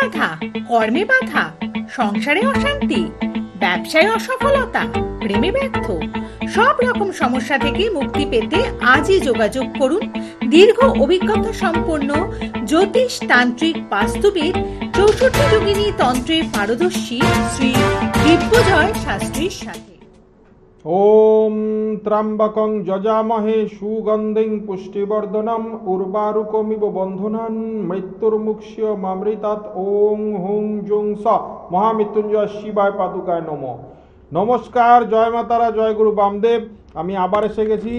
বাধা, কর্মে বাধা, সংসারে অশান্তি, ব্যবসায় অসফলতা, প্রেমে ব্যর্থ, সব রকম সমস্যা থেকে মুক্তি পেতে আজই যোগাযোগ করুন দীর্ঘ অভিজ্ঞতা সম্পন্ন জ্যোতিষ তান্ত্রিক বাস্তুবিদ 64 যোগিনী তন্ত্রের পারদর্শী শ্রী দিব্যজয় শাস্ত্রীর সাথে। ওম ত্র্যম্বকং যজামহে সুগন্ধিং পুষ্টিবর্ধনম উর্বারুকমিব বন্ধনান মৃত্যুর্মুক্ষ্য মামৃতাৎ। ওং হুং জুং স মহামৃত্যুঞ্জয় শিবায় পাদুকায় নমঃ। নমস্কার, জয় মাতারা, জয় গুরু বামদেব। আমি আবার এসে গেছি।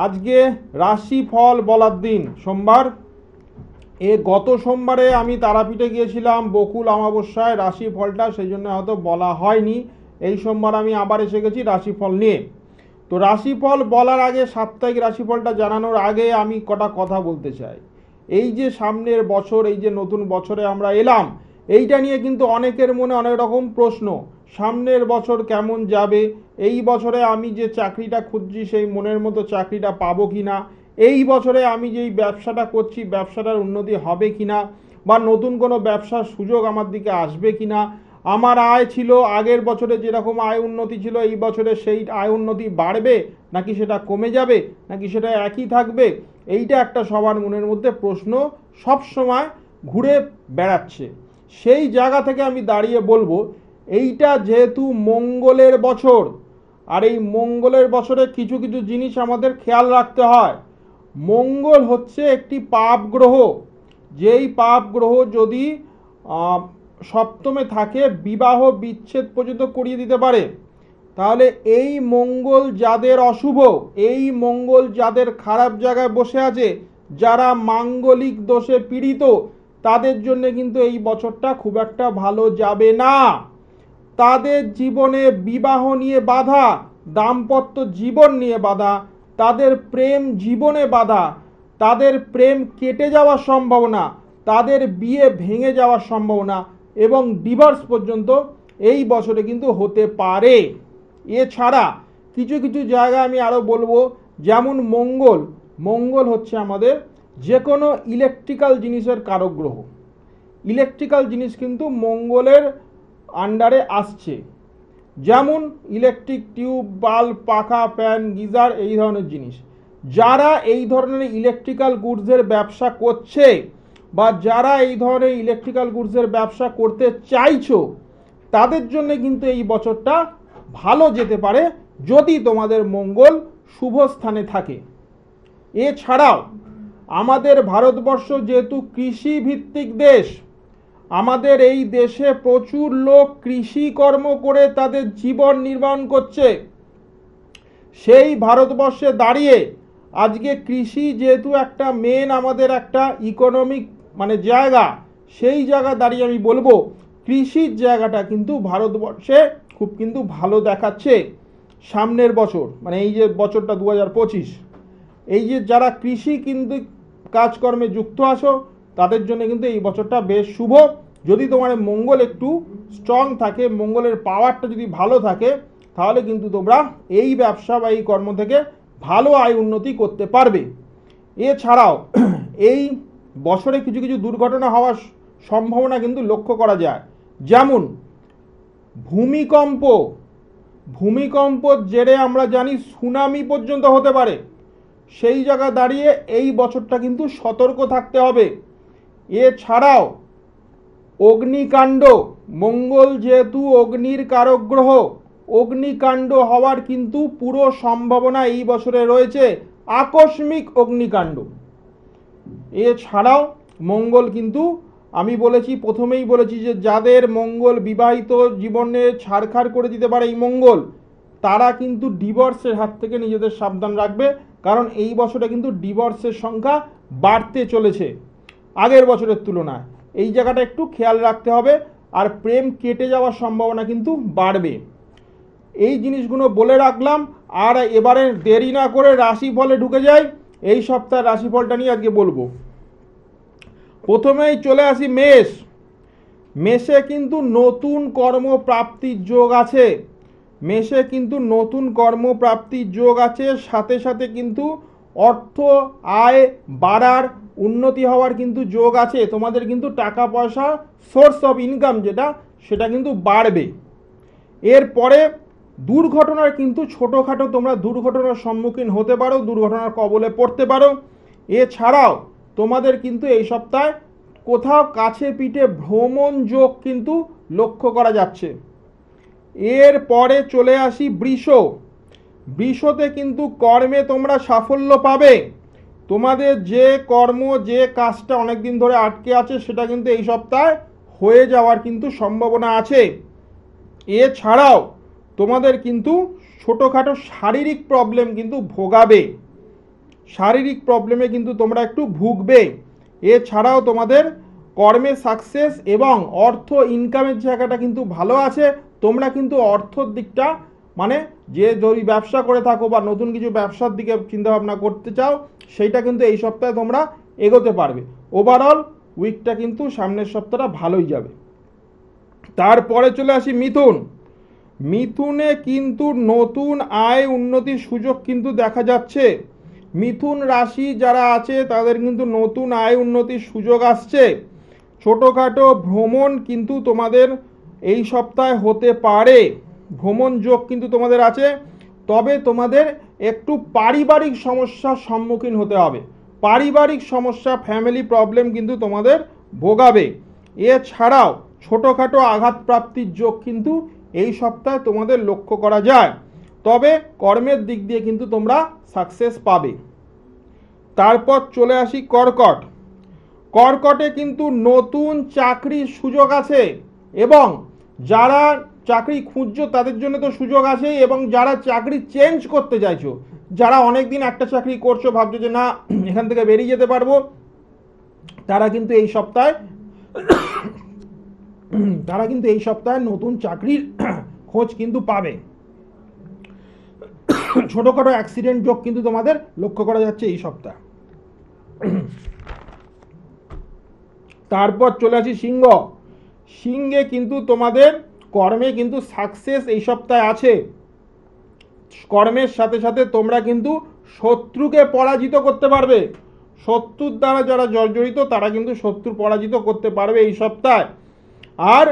আজকে রাশি ফল বলার দিন, সোমবার। গত সোমবারে আমি তারাপীঠে গিয়েছিলাম বকুল অমাবস্যায়, রাশি ফলটা সেই জন্য হয়তো বলা হয়নি। এই সোমবার আমি আবার এসে গেছি রাশিফল নিয়ে। তো রাশিফল বলার আগে, সাপ্তাহিক রাশিফলটা জানানোর আগে আমি কটা কথা বলতে চাই। এই যে সামনের বছর, এই যে নতুন বছরে আমরা এলাম, এইটা নিয়ে কিন্তু অনেকের মনে অনেক রকম প্রশ্ন। সামনের বছর কেমন যাবে, এই বছরে আমি যে চাকরিটা খুঁজছি সেই মনের মতো চাকরিটা পাবো কি না, এই বছরে আমি যেই ব্যবসাটা করছি ব্যবসাটার উন্নতি হবে কি না, বা নতুন কোনো ব্যবসার সুযোগ আমার দিকে আসবে কি না, আমার আয় ছিল আগের বছরে যেরকম আয় উন্নতি ছিল এই বছরে সেই আয় উন্নতি বাড়বে নাকি সেটা কমে যাবে নাকি সেটা একই থাকবে, এইটা একটা সবার মনের মধ্যে প্রশ্ন সব সময় ঘুরে বেড়াচ্ছে। সেই জায়গা থেকে আমি দাঁড়িয়ে বলবো, এইটা যেহেতু মঙ্গলের বছর, আর এই মঙ্গলের বছরে কিছু কিছু জিনিস আমাদের খেয়াল রাখতে হয়। মঙ্গল হচ্ছে একটি পাপ গ্রহ, যেই পাপ গ্রহ যদি সপ্তমে থাকে বিবাহ বিচ্ছেদ পর্যন্ত করিয়ে দিতে পারে। তাহলে এই মঙ্গল যাদের অশুভ, এই মঙ্গল যাদের খারাপ জায়গায় বসে আছে, যারা মাঙ্গলিক দোষে পীড়িত, তাদের জন্য কিন্তু এই বছরটা খুব একটা ভালো যাবে না। তাদের জীবনে বিবাহ নিয়ে বাধা, দাম্পত্য জীবন নিয়ে বাধা, তাদের প্রেম জীবনে বাধা, তাদের প্রেম কেটে যাওয়ার সম্ভাবনা, তাদের বিয়ে ভেঙে যাওয়ার সম্ভাবনা এবং ডিভোর্স পর্যন্ত এই বছরে কিন্তু হতে পারে। এছাড়া কিছু কিছু জায়গায় আমি আরও বলবো, যেমন মঙ্গল হচ্ছে আমাদের যে কোনো ইলেকট্রিক্যাল জিনিসের কারক গ্রহ। ইলেকট্রিক্যাল জিনিস কিন্তু মঙ্গলের আন্ডারে আসছে, যেমন ইলেকট্রিক টিউব, বাল্ব, পাখা, ফ্যান, গিজার, এই ধরনের জিনিস। যারা এই ধরনের ইলেকট্রিক্যাল গুডসের ব্যবসা করছে বা যারা এই ধরনের ইলেকট্রিক্যাল গুডসের ব্যবসা করতে চাইছো, তাদের জন্য কিন্তু এই বছরটা ভালো যেতে পারে যদি তোমাদের মঙ্গল শুভ স্থানে থাকে। এছাড়াও আমাদের ভারতবর্ষ যেহেতু কৃষি ভিত্তিক দেশ, আমাদের এই দেশে প্রচুর লোক কৃষি কর্ম করে তাদের জীবন নির্বাহ করছে। সেই ভারতবর্ষে দাঁড়িয়ে আজকে কৃষি যেহেতু একটা মেন আমাদের একটা ইকোনমিক জায়গা, সেই জায়গা দাঁড়িয়ে আমি বলবো কৃষির জায়গাটা কিন্তু ভারতবর্ষে খুব কিন্তু ভালো দেখাচ্ছে সামনের বছর, এই যে বছরটা 2025, এই যে যারা কৃষি কিন্তু কাজকর্মে যুক্ত আছো তাদের জন্য কিন্তু এই বছরটা বেশ শুভ। যদি তোমার মঙ্গল একটু স্ট্রং থাকে, মঙ্গলের পাওয়ারটা যদি ভালো থাকে, তাহলে কিন্তু তোমরা এই ব্যবসা বা এই কর্ম থেকে ভালো আয় উন্নতি করতে পারবে। এছাড়াও এই বছরে কিছু কিছু দুর্ঘটনা হওয়ার সম্ভাবনা কিন্তু লক্ষ্য করা যায়, যেমন ভূমিকম্প জেরে আমরা জানি সুনামি পর্যন্ত হতে পারে। সেই জায়গা দাঁড়িয়ে এই বছরটা কিন্তু সতর্ক থাকতে হবে। এছাড়াও অগ্নিকাণ্ড, মঙ্গল যেহেতু অগ্নির কারক গ্রহ, অগ্নিকাণ্ড হওয়ার কিন্তু পুরো সম্ভাবনা এই বছরে রয়েছে, আকস্মিক অগ্নিকাণ্ড। এছাড়াও মঙ্গল কিন্তু আমি প্রথমেই বলেছি যে যাদের মঙ্গল বিবাহিত জীবনে ছাড়খাড় করে দিতে পারে এই মঙ্গল, তারা কিন্তু ডিভোর্সের হাত থেকে নিজেদের সাবধান রাখবে, কারণ এই বছরে কিন্তু ডিভোর্সের সংখ্যা বাড়তে চলেছে আগের বছরের তুলনায়। এই জায়গাটা একটু খেয়াল রাখতে হবে, আর প্রেম কেটে যাওয়ার সম্ভাবনা কিন্তু বাড়বে। এই জিনিসগুলো বলে রাখলাম, আর এবারে দেরি না করে রাশিফলে ঢুকে যাই। এই সপ্তাহের রাশিফলটা নিয়ে আজকে বলবো। প্রথমেই চলে আসি মেষে কিন্তু নতুন কর্মপ্রাপ্তির যোগ আছে, সাথে সাথে কিন্তু অর্থ আয় বাড়ার, উন্নতি হওয়ার কিন্তু যোগ আছে। তোমাদের কিন্তু টাকা পয়সা সোর্স অফ ইনকাম সেটা কিন্তু বাড়বে। এরপরে দুর্ঘটনার কিন্তু ছোটোখাটো তোমরা দুর্ঘটনার সম্মুখীন হতে পারো, দুর্ঘটনার কবলে পড়তে পারো। এছাড়াও তোমাদের কিন্তু এই সপ্তাহে কোথাও কাছে পিঠে ভ্রমণ যোগ কিন্তু লক্ষ্য করা যাচ্ছে। এরপরে চলে আসি বৃষ। বৃষতে কিন্তু কর্মে তোমরা সাফল্য পাবে। তোমাদের যে কর্ম, যে কাজটা অনেকদিন ধরে আটকে আছে সেটা কিন্তু এই সপ্তাহে হয়ে যাওয়ার কিন্তু সম্ভাবনা আছে। এছাড়াও তোমাদের কিন্তু ছোটোখাটো শারীরিক প্রবলেম কিন্তু ভোগাবে, শারীরিক প্রবলেমে কিন্তু তোমরা একটু ভুগবে। এছাড়াও তোমাদের কর্মে সাকসেস এবং অর্থ ইনকামের জায়গাটা কিন্তু ভালো আছে। তোমরা কিন্তু অর্থর দিকটা মানে যে যদি ব্যবসা করে থাকো বা নতুন কিছু ব্যবসার দিকে চিন্তাভাবনা করতে চাও সেইটা কিন্তু এই সপ্তাহে তোমরা এগোতে পারবে। ওভারঅল উইকটা কিন্তু সামনের সপ্তাহটা ভালোই যাবে। তারপরে চলে আসি মিথুন। মিথুনে কিন্তু নতুন আয় উন্নতির সুযোগ কিন্তু দেখা যাচ্ছে। মিথুন রাশি যারা আছে তাদের কিন্তু নতুন আয় উন্নতির সুযোগ আসছে। ছোটোখাটো ভ্রমণ কিন্তু তোমাদের এই সপ্তাহে হতে পারে, ভ্রমণ যোগ কিন্তু তোমাদের আছে। তবে তোমাদের একটু পারিবারিক সমস্যার সম্মুখীন হতে হবে, পারিবারিক সমস্যা ফ্যামিলি প্রবলেম কিন্তু তোমাদের ভোগাবে। এছাড়াও ছোটোখাটো আঘাত প্রাপ্তির যোগ কিন্তু এই সপ্তাহে তোমাদের লক্ষ্য করা যায়। তবে কর্মের দিক দিয়ে কিন্তু তোমরা সাকসেস পাবে। তারপর চলে আসি কর্কট। কর্কটে কিন্তু নতুন চাকরির সুযোগ আছে এবং যারা চাকরি খুঁজছো তাদের জন্য তো সুযোগ আছেই, এবং যারা চাকরি চেঞ্জ করতে চাইছো, যারা অনেক দিন একটা চাকরি করছো ভাবছো যে না এখান থেকে বেরিয়ে যেতে পারবো, তারা কিন্তু এই সপ্তাহে নতুন চাকরির খোঁজ কিন্তু পাবে। ছোটখাটো অ্যাক্সিডেন্ট যোগ কিন্তু তোমাদের লক্ষ্য করা যাচ্ছে এই সপ্তাহ। তারপর চলে আসি সিংহ। সিংহে কিন্তু তোমাদের কর্মে কিন্তু সাকসেস এই সপ্তাহে আছে। কর্মের সাথে সাথে তোমরা কিন্তু শত্রুকে পরাজিত করতে পারবে। শত্রুর দ্বারা যারা জর্জরিত তারা কিন্তু শত্রু পরাজিত করতে পারবে এই সপ্তাহে। আর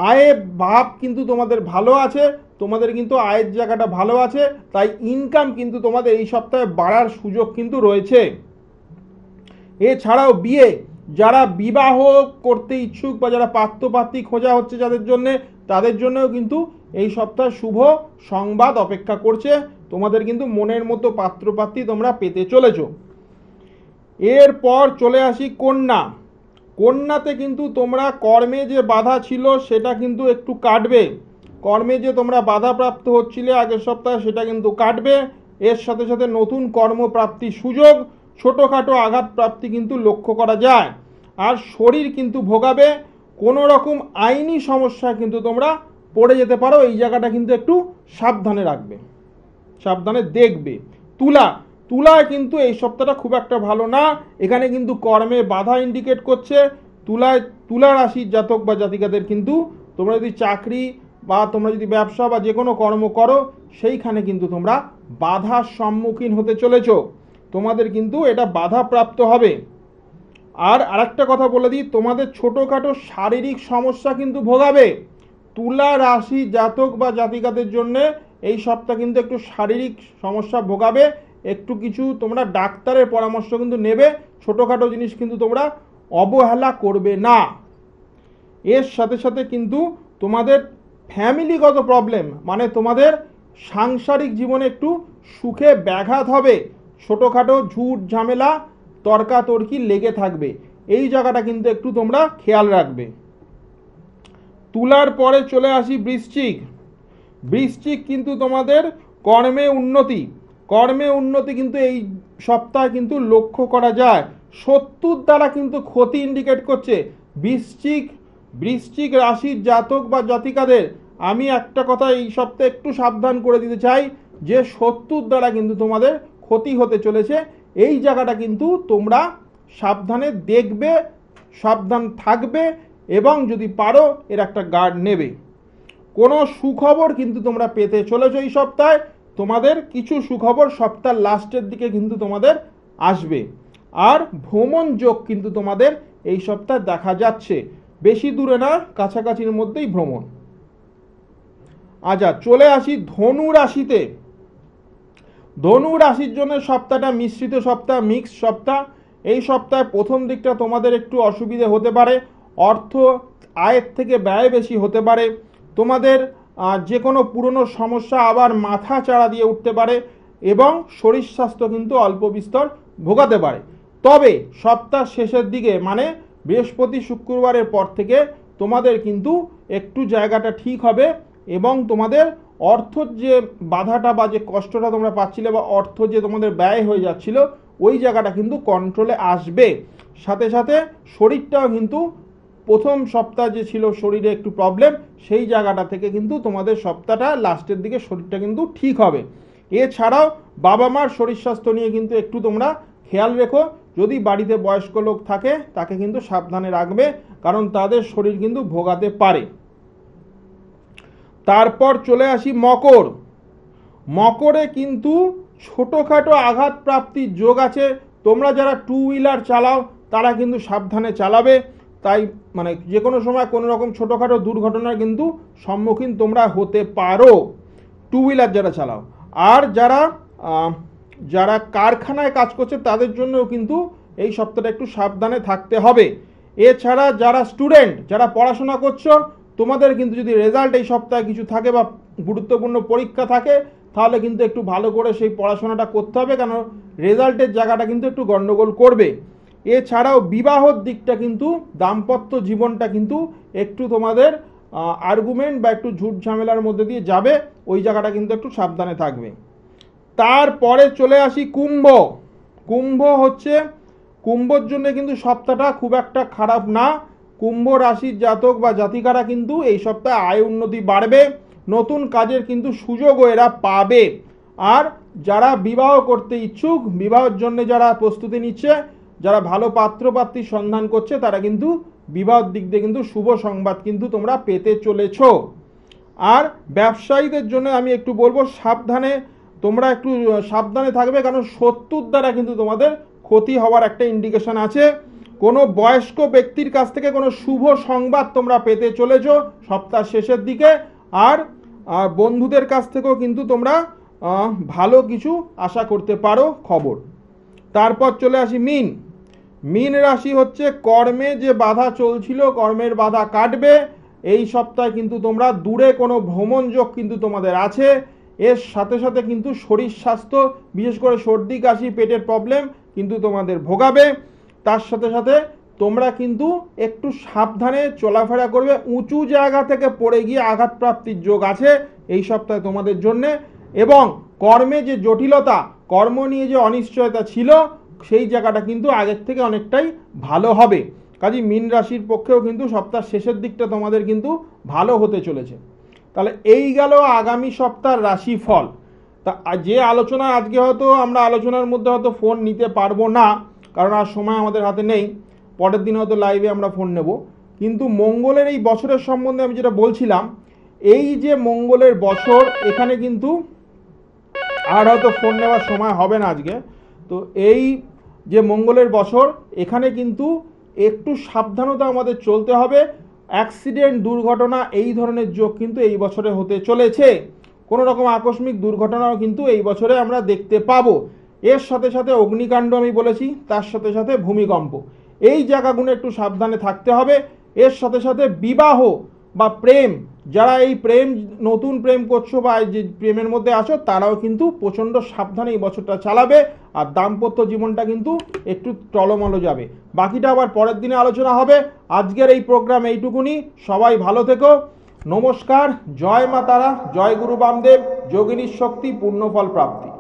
আয়ের ভাব কিন্তু তোমাদের ভালো আছে, তোমাদের কিন্তু আয়ের জায়গাটা ভালো আছে, তাই ইনকাম কিন্তু তোমাদের এই সপ্তাহে বাড়ার সুযোগ কিন্তু রয়েছে। এছাড়াও বিয়ে, যারা বিবাহ করতে ইচ্ছুক বা যারা পাত্রপাত্রী খোঁজা হচ্ছে যাদের জন্য, তাদের জন্যও কিন্তু এই সপ্তাহে শুভ সংবাদ অপেক্ষা করছে। তোমাদের কিন্তু মনের মতো পাত্রপাত্রী তোমরা পেতে চলেছ। এরপর চলে আসি কন্যা। কন্যাতে কিন্তু তোমরা কর্মে যে বাধা ছিল সেটা কিন্তু একটু কাটবে। কর্মে যে তোমরা বাধাপ্রাপ্ত হচ্ছিলে আগের সপ্তাহে সেটা কিন্তু কাটবে। এর সাথে সাথে নতুন কর্মপ্রাপ্তির সুযোগ, ছোটোখাটো আঘাত প্রাপ্তি কিন্তু লক্ষ্য করা যায়। আর শরীর কিন্তু ভোগাবে, কোনো রকম আইনি সমস্যা কিন্তু তোমরা পড়ে যেতে পারো, এই জায়গাটা কিন্তু একটু সাবধানে রাখবে, সাবধানে দেখবে। তুলায় কিন্তু এই সপ্তাহটা খুব একটা ভালো না, এখানে কিন্তু কর্মে বাধা ইন্ডিকেট করছে। তুলা রাশির জাতক বা জাতিকাদের কিন্তু তোমরা যদি চাকরি বা তোমরা যদি ব্যবসা বা যে কোনো কর্ম করো সেইখানে কিন্তু তোমরা বাধার সম্মুখীন হতে চলেছ, তোমাদের কিন্তু এটা বাধাপ্রাপ্ত হবে। আর আরেকটা কথা বলে দিই, তোমাদের ছোটোখাটো শারীরিক সমস্যা কিন্তু ভোগাবে। তুলা রাশি জাতক বা জাতিকাদের জন্য এই সপ্তাহ কিন্তু একটু শারীরিক সমস্যা ভোগাবে, একটু কিছু তোমরা ডাক্তারের পরামর্শ কিন্তু নেবে। ছোটোখাটো জিনিস কিন্তু তোমরা অবহেলা করবে না। এর সাথে সাথে কিন্তু তোমাদের ফ্যামিলিগত প্রবলেম মানে তোমাদের সাংসারিক জীবনে একটু সুখে ব্যাঘাত হবে, ছোটোখাটো ঝুট ঝামেলা তর্কাতর্কি লেগে থাকবে, এই জায়গাটা কিন্তু একটু তোমরা খেয়াল রাখবে। তুলার পরে চলে আসি বৃশ্চিক। বৃশ্চিক কিন্তু তোমাদের কর্মে উন্নতি কিন্তু এই সপ্তাহে কিন্তু লক্ষ্য করা যায়। শত্রুর দ্বারা কিন্তু ক্ষতি ইন্ডিকেট করছে। বৃশ্চিক রাশির জাতক বা জাতিকাদের আমি একটা কথা এই সপ্তাহে একটু সাবধান করে দিতে চাই যে শত্রুর দ্বারা কিন্তু তোমাদের ক্ষতি হতে চলেছে, এই জায়গাটা কিন্তু তোমরা সাবধানে দেখবে, সাবধান থাকবে এবং যদি পারো এর একটা গার্ড নেবে। কোনো সুখবর কিন্তু তোমরা পেতে চলেছো এই সপ্তাহে, তোমাদের কিছু সুখবর সপ্তাহের লাস্টের দিকে কিন্তু তোমাদের আসবে। আর ভ্রমণ যোগ কিন্তু তোমাদের এই সপ্তাহে দেখা যাচ্ছে, বেশি দূরে না, কাছাকাছির মধ্যেই ভ্রমণ। আচ্ছা, চলে আসি ধনু রাশিতে। ধনু রাশির জন্য সপ্তাহটা মিশ্রিত সপ্তাহ, মিক্স সপ্তাহ। এই সপ্তাহে প্রথম দিকটা তোমাদের একটু অসুবিধে হতে পারে, অর্থ আয়ের থেকে ব্যয় বেশি হতে পারে, তোমাদের যে কোনো পুরনো সমস্যা আবার মাথা চাড়া দিয়ে উঠতে পারে, এবং শরীর স্বাস্থ্য কিন্তু অল্প বিস্তর ভোগাতে পারে। তবে সপ্তাহ শেষের দিকে মানে বৃহস্পতি শুক্রবারের পর থেকে তোমাদের কিন্তু একটু জায়গাটা ঠিক হবে, এবং তোমাদের অর্থর যে বাধাটা বা যে কষ্টটা তোমরা পাচ্ছিলে, বা অর্থ যে তোমাদের ব্যয় হয়ে যাচ্ছিল, ওই জায়গাটা কিন্তু কন্ট্রোলে আসবে। সাথে সাথে শরীরটাও কিন্তু প্রথম সপ্তাহ যে ছিল শরীরে একটু প্রবলেম, সেই জায়গাটা থেকে কিন্তু তোমাদের সপ্তাহটা লাস্টের দিকে শরীরটা কিন্তু ঠিক হবে। এছাড়াও বাবা মার শরীর স্বাস্থ্য নিয়ে কিন্তু একটু তোমরা খেয়াল রেখো। যদি বাড়িতে বয়স্ক লোক থাকে তাকে কিন্তু সাবধানে রাখবে, কারণ তাদের শরীর কিন্তু ভোগাতে পারে। তারপর চলে আসি মকর। মকরে কিন্তু ছোটোখাটো আঘাত প্রাপ্তির যোগ আছে। তোমরা যারা টু হুইলার চালাও তারা কিন্তু সাবধানে চালাবে, তাই মানে যে কোনো সময় কোনো রকম ছোটোখাটো দুর্ঘটনার কিন্তু সম্মুখীন তোমরা হতে পারো, টু হুইলার যারা চালাও। আর যারা কারখানায় কাজ করছে তাদের জন্যও কিন্তু এই সপ্তাহটা একটু সাবধানে থাকতে হবে। এছাড়া যারা স্টুডেন্ট, যারা পড়াশোনা করছো, তোমাদের কিন্তু যদি রেজাল্ট এই সপ্তাহে কিছু থাকে বা গুরুত্বপূর্ণ পরীক্ষা থাকে, তাহলে কিন্তু একটু ভালো করে সেই পড়াশোনাটা করতে হবে, কারণ রেজাল্টের জায়গাটা কিন্তু একটু গন্ডগোল করবে। এছাড়াও বিবাহর দিকটা কিন্তু, দাম্পত্য জীবনটা কিন্তু একটু তোমাদের আর্গুমেন্ট বা একটু ঝুট ঝামেলার মধ্যে দিয়ে যাবে, ওই জায়গাটা কিন্তু একটু সাবধানে থাকবে। তারপরে চলে আসি কুম্ভ। কুম্ভর জন্য কিন্তু সপ্তাহটা খুব একটা খারাপ না। কুম্ভ রাশির জাতক বা জাতিকারা কিন্তু এই সপ্তাহে আয় উন্নতি বাড়বে, নতুন কাজের কিন্তু সুযোগও এরা পাবে। আর যারা বিবাহ করতে ইচ্ছুক, বিবাহের জন্য যারা প্রস্তুতি নিচ্ছে, যারা ভালো পাত্রপাত্রীর সন্ধান করছে, তারা কিন্তু বিবাহের দিক দিয়ে কিন্তু শুভ সংবাদ কিন্তু তোমরা পেতে চলেছ। আর ব্যবসায়ীদের জন্য আমি একটু বলবো তোমরা একটু সাবধানে থাকবে, কারণ শত্রুর দ্বারা কিন্তু তোমাদের ক্ষতি হওয়ার একটা ইন্ডিকেশন আছে। কোনো বয়স্ক ব্যক্তির কাছ থেকে কোনো শুভ সংবাদ তোমরা পেতে চলেছ সপ্তাহ শেষের দিকে। আর বন্ধুদের কাছ থেকেও কিন্তু তোমরা ভালো কিছু আশা করতে পারো খবর। তারপর চলে আসি মীন রাশি হচ্ছে কর্মে যে বাধা চলছিল, কর্মের বাধা কাটবে। এই সপ্তাহে কিন্তু তোমরা দূরে কোনো ভ্রমণ যোগ কিন্তু তোমাদের আছে। এর সাথে সাথে কিন্তু শরীর স্বাস্থ্য, বিশেষ করে সর্দি কাশি পেটের প্রবলেম কিন্তু তোমাদের ভোগাবে। তার সাথে সাথে তোমরা কিন্তু একটু সাবধানে চলাফেরা করবে, উঁচু জায়গা থেকে পড়ে গিয়ে আঘাত প্রাপ্তির যোগ আছে এই সপ্তাহে তোমাদের জন্য। এবং কর্মে যে জটিলতা, কর্ম নিয়ে যে অনিশ্চয়তা ছিল, সেই জায়গাটা কিন্তু আগের থেকে অনেকটাই ভালো হবে। কাজেই মীন রাশির পক্ষেও কিন্তু সপ্তাহ শেষের দিকটা তোমাদের কিন্তু ভালো হতে চলেছে। তাহলে এই গেল আগামী সপ্তাহের রাশিফল। তা যে আলোচনা আজকে হয়তো আমরা আলোচনার মধ্যে হয়তো ফোন নিতে পারবো না, কারণ আর সময় আমাদের হাতে নেই, পরের দিন হয়তো লাইভে আমরা ফোন নেব। কিন্তু মঙ্গলের এই বছরের সম্বন্ধে আমি যেটা বলছিলাম, এই যে মঙ্গলের বছর, এখানে কিন্তু আর হয়তো ফোন নেওয়ার সময় হবে না আজকে। তো এই যে মঙ্গলের বছর, এখানে কিন্তু একটু সাবধানতা আমাদের চলতে হবে। অ্যাক্সিডেন্ট, দুর্ঘটনা, এই ধরনের যোগ কিন্তু এই বছরে হতে চলেছে। কোনো রকম আকস্মিক দুর্ঘটনাও কিন্তু এই বছরে আমরা দেখতে পাবো। এর সাথে সাথে অগ্নিকাণ্ড আমি বলেছি, তার সাথে সাথে ভূমিকম্প, এই জায়গাগুলো একটু সাবধানে থাকতে হবে। এর সাথে সাথে বিবাহ বা প্রেম, যারা এই নতুন প্রেম করছো বা যে প্রেমের মধ্যে আছো, তারাও কিন্তু প্রচণ্ড সাবধানে এই বছরটা চালাবে। আর দাম্পত্য জীবনটা কিন্তু একটু টলমলো যাবে। বাকিটা আবার পরের দিনে আলোচনা হবে। আজকের এই প্রোগ্রাম এইটুকুনি। সবাই ভালো থেকো। নমস্কার। জয় মা তারা, জয় গুরু বামদেব। যোগিনীর শক্তি, পূর্ণফল প্রাপ্তি।